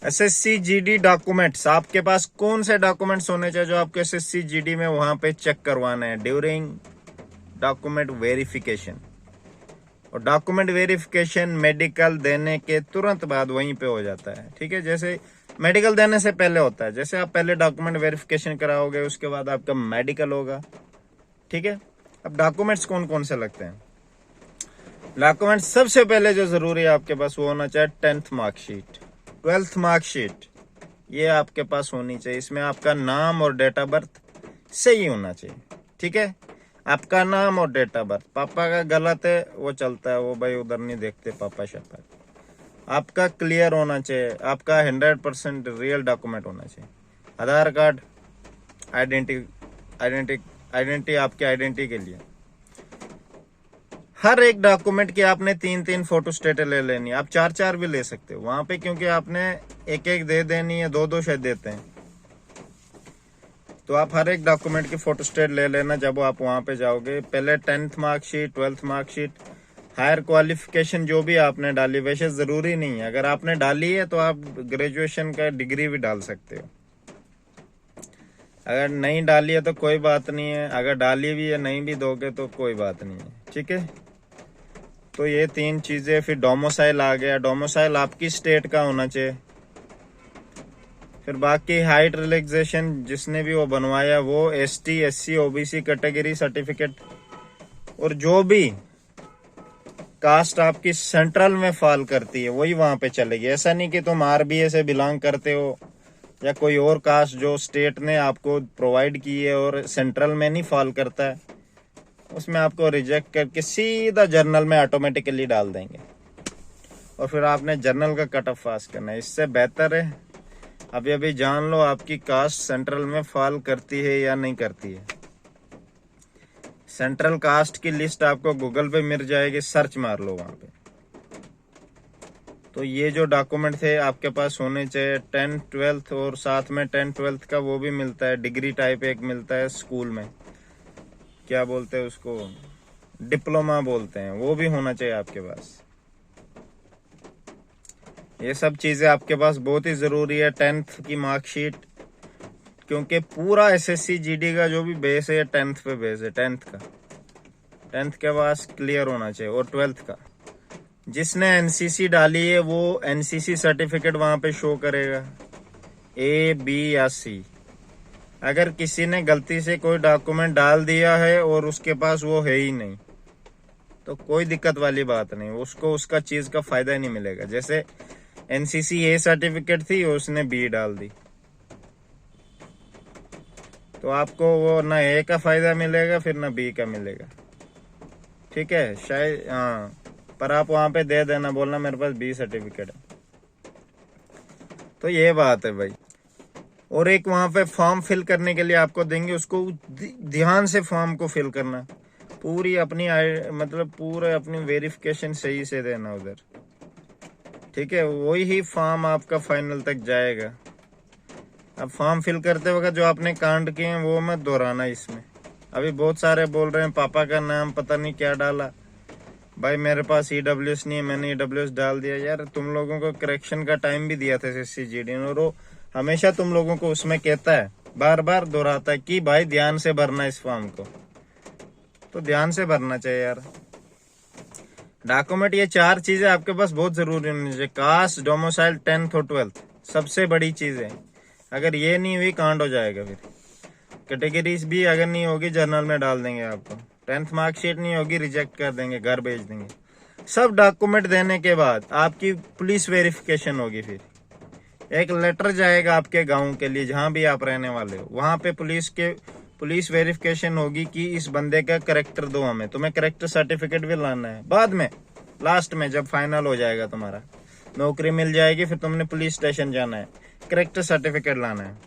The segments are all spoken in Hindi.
एसएससी जीडी डॉक्यूमेंट्स, आपके पास कौन से डॉक्यूमेंट्स होने चाहिए जो आपके एसएससी जीडी में वहां पे चेक करवाना है ड्यूरिंग डॉक्यूमेंट वेरिफिकेशन। और डॉक्यूमेंट वेरिफिकेशन मेडिकल देने के तुरंत बाद वहीं पे हो जाता है, ठीक है। जैसे मेडिकल देने से पहले होता है, जैसे आप पहले डॉक्यूमेंट वेरिफिकेशन कराओगे उसके बाद आपका मेडिकल होगा, ठीक है। अब डॉक्यूमेंट्स कौन कौन से लगते हैं? डॉक्यूमेंट्स सबसे पहले जो जरूरी है आपके पास वो होना चाहिए 10th मार्कशीट, 12th मार्कशीट, ये आपके पास होनी चाहिए। इसमें आपका नाम और डेट ऑफ बर्थ सही होना चाहिए, ठीक है। आपका नाम और डेट ऑफ बर्थ, पापा का गलत है वो चलता है, वो भाई उधर नहीं देखते पापा शापा। आपका क्लियर होना चाहिए, आपका 100% रियल डॉक्यूमेंट होना चाहिए। आधार कार्ड, आइडेंटिटी आपकी आइडेंटिटी के लिए। हर एक डॉक्यूमेंट की आपने 3-3 फोटो स्टेट ले लेनी, आप 4-4 भी ले सकते हो वहां पे, क्योंकि आपने एक दे देनी है, 2-2 शायद देते हैं। तो आप हर एक डॉक्यूमेंट की फोटो स्टेट ले लेना जब आप वहां पे जाओगे। पहले 10th marksheet, 12th marksheet, higher qualification जो भी आपने डाली, वैसे जरूरी नहीं है, अगर आपने डाली है तो आप ग्रेजुएशन का डिग्री भी डाल सकते हो। अगर नहीं डाली है तो कोई बात नहीं है, अगर डाली भी है नहीं भी दोगे तो कोई बात नहीं है, ठीक है। तो ये 3 चीजें। फिर डोमिसाइल आ गया, डोमिसाइल आपकी स्टेट का होना चाहिए। फिर बाकी हाइट रिलैक्सेशन जिसने भी वो बनवाया वो ST SC OBC category certificate, और जो भी कास्ट आपकी सेंट्रल में फॉल करती है वही वहां पे चलेगी। ऐसा नहीं कि तुम RBA से बिलोंग करते हो या कोई और कास्ट जो स्टेट ने आपको प्रोवाइड की है और सेंट्रल में नहीं फॉल करता है, उसमें आपको रिजेक्ट करके सीधा जर्नल में ऑटोमेटिकली डाल देंगे। और फिर आपने जर्नल का कट ऑफ पास करना है। इससे बेहतर है अभी अभी जान लो आपकी कास्ट सेंट्रल में फॉल करती है या नहीं करती है। सेंट्रल कास्ट की लिस्ट आपको गूगल पे मिल जाएगी, सर्च मार लो वहां पे। तो ये जो डॉक्यूमेंट थे आपके पास होने चाहिए 10th 12th, और साथ में 10th 12th का वो भी मिलता है डिग्री टाइप, एक मिलता है स्कूल में, क्या बोलते हैं उसको, डिप्लोमा बोलते हैं, वो भी होना चाहिए आपके पास। ये सब चीजें आपके पास बहुत ही जरूरी है। 10th की मार्कशीट, क्योंकि पूरा एसएससी जीडी का जो भी बेस है 10th पे बेस है, 10th का, 10th के पास क्लियर होना चाहिए। और 12th का, जिसने एनसीसी डाली है वो एनसीसी सर्टिफिकेट वहां पे शो करेगा, A B या C। अगर किसी ने गलती से कोई डॉक्यूमेंट डाल दिया है और उसके पास वो है ही नहीं तो कोई दिक्कत वाली बात नहीं, उसको उसका चीज का फायदा ही नहीं मिलेगा। जैसे एनसीसी A सर्टिफिकेट थी, उसने B डाल दी, तो आपको वो ना A का फायदा मिलेगा फिर ना B का मिलेगा, ठीक है। शायद हाँ, पर आप वहां पे दे देना, बोलना मेरे पास B सर्टिफिकेट है। तो ये बात है भाई। और एक वहां पे फॉर्म फिल करने के लिए आपको देंगे, उसको ध्यान से फॉर्म को फिल करना, पूरी अपनी मतलब पूरे अपनी वेरिफिकेशन सही से देना उधर, ठीक है। वही ही फॉर्म आपका फाइनल तक जाएगा। अब फॉर्म फिल करते वक्त जो आपने कांड किए हैं वो मत दोहराना इसमें। अभी बहुत सारे बोल रहे हैं पापा का नाम पता नहीं क्या डाला, भाई मेरे पास EWS नहीं है, मैंने EWS डाल दिया। यार तुम लोगों को करेक्शन का टाइम भी दिया था एसएससी जीडी ने, और वो हमेशा तुम लोगों को उसमें कहता है, बार बार दोहराता है कि भाई ध्यान से भरना इस फॉर्म को, तो ध्यान से भरना चाहिए यार डॉक्यूमेंट। ये 4 चीजें आपके पास बहुत जरूरी होनी चाहिए, कास्ट, डोमिसाइल, 10th और 12th, सबसे बड़ी चीज है। अगर ये नहीं हुई कांड हो जाएगा। फिर कैटेगरीज भी अगर नहीं होगी जर्नल में डाल देंगे आपको, 10th मार्कशीट नहीं होगी रिजेक्ट कर देंगे, घर भेज देंगे। सब डॉक्यूमेंट देने के बाद आपकी पुलिस वेरिफिकेशन होगी, फिर एक लेटर जाएगा आपके गांव के लिए जहां भी आप रहने वाले हो, वहां पे पुलिस वेरिफिकेशन होगी कि इस बंदे का करेक्टर दो हमें। तुम्हें करेक्टर सर्टिफिकेट भी लाना है बाद में, लास्ट में जब फाइनल हो जाएगा, तुम्हारा नौकरी मिल जाएगी, फिर तुमने पुलिस स्टेशन जाना है, करेक्टर सर्टिफिकेट लाना है।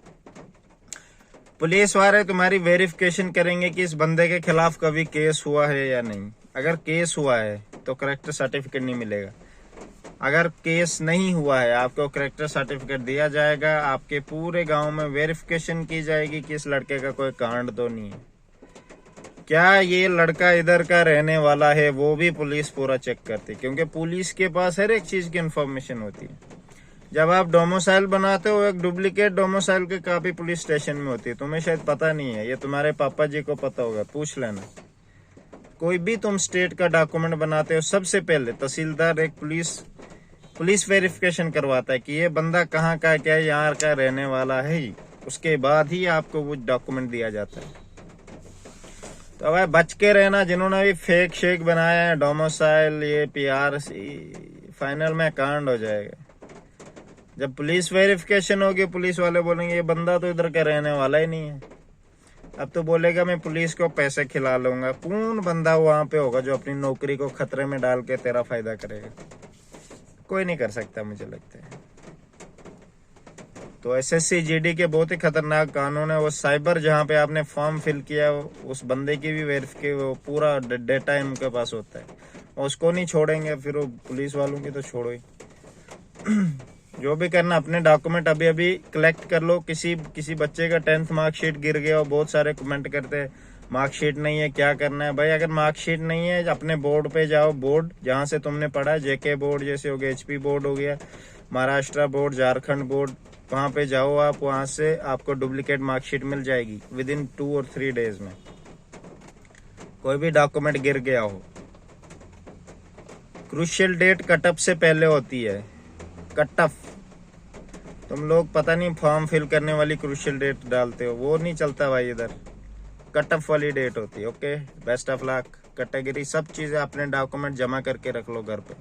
पुलिस वाले तुम्हारी वेरिफिकेशन करेंगे कि इस बंदे के खिलाफ कभी केस हुआ है या नहीं। अगर केस हुआ है तो करेक्टर सर्टिफिकेट नहीं मिलेगा, अगर केस नहीं हुआ है आपको करेक्टर सर्टिफिकेट दिया जाएगा। आपके पूरे गांव में वेरिफिकेशन की जाएगी कि इस लड़के का कोई कांड तो नहीं है, क्या ये लड़का इधर का रहने वाला है, वो भी पुलिस पूरा चेक करती है, क्योंकि पुलिस के पास हर एक चीज की इंफॉर्मेशन होती है। जब आप डोमिसाइल बनाते हो, एक डुप्लीकेट डोमिसाइल की कॉपी पुलिस स्टेशन में होती है। तुम्हें शायद पता नहीं है, ये तुम्हारे पापा जी को पता होगा, पूछ लेना। कोई भी तुम स्टेट का डॉक्यूमेंट बनाते हो, सबसे पहले तहसीलदार एक पुलिस वेरिफिकेशन करवाता है कि ये बंदा कहाँ का क्या यहाँ का रहने वाला है ही। उसके बाद ही आपको वो डॉक्यूमेंट दिया जाता है। तो भाई बच के रहना, जिन्होंने भी फेक शेक बनाया है डोमिसाइल, ये PRC, फाइनल में कांड हो जाएगा। जब पुलिस वेरिफिकेशन होगी, पुलिस वाले बोलेंगे ये बंदा तो इधर का रहने वाला ही नहीं है। अब तो बोलेगा मैं पुलिस को पैसे खिला लूंगा। कौन बंदा वहां पे होगा जो अपनी नौकरी को खतरे में डाल के तेरा फायदा करेगा? कोई नहीं कर सकता, मुझे लगता है। तो SSC GD के बहुत ही खतरनाक कानून है। वो साइबर जहाँ पे आपने फॉर्म फिल किया, उस बंदे की भी वेरिफिकेशन, वो पूरा डेटा उनके पास होता है। उसको नहीं छोड़ेंगे, फिर वो पुलिस वालों की तो छोड़ो ही। जो भी करना, अपने डॉक्यूमेंट अभी अभी कलेक्ट कर लो। किसी बच्चे का 10th मार्कशीट गिर गया, और बहुत सारे कमेंट करते हैं मार्कशीट नहीं है, क्या करना है भाई? अगर मार्कशीट नहीं है, अपने बोर्ड पे जाओ, बोर्ड जहां से तुमने पढ़ा, JK बोर्ड जैसे हो गया, HP बोर्ड हो गया, महाराष्ट्र बोर्ड, झारखंड बोर्ड, वहां पे जाओ आप। वहां से आपको डुप्लीकेट मार्कशीट मिल जाएगी विदिन 2 और 3 डेज में। कोई भी डॉक्यूमेंट गिर गया हो। क्रूशियल डेट कट ऑफ से पहले होती है। कट ऑफ, तुम लोग पता नहीं फॉर्म फिल करने वाली क्रूशियल डेट डालते हो, वो नहीं चलता भाई इधर। कट ऑफ वाली डेट होती है। Okay, best of luck. Category सब चीजें अपने डॉक्यूमेंट जमा करके रख लो घर पे।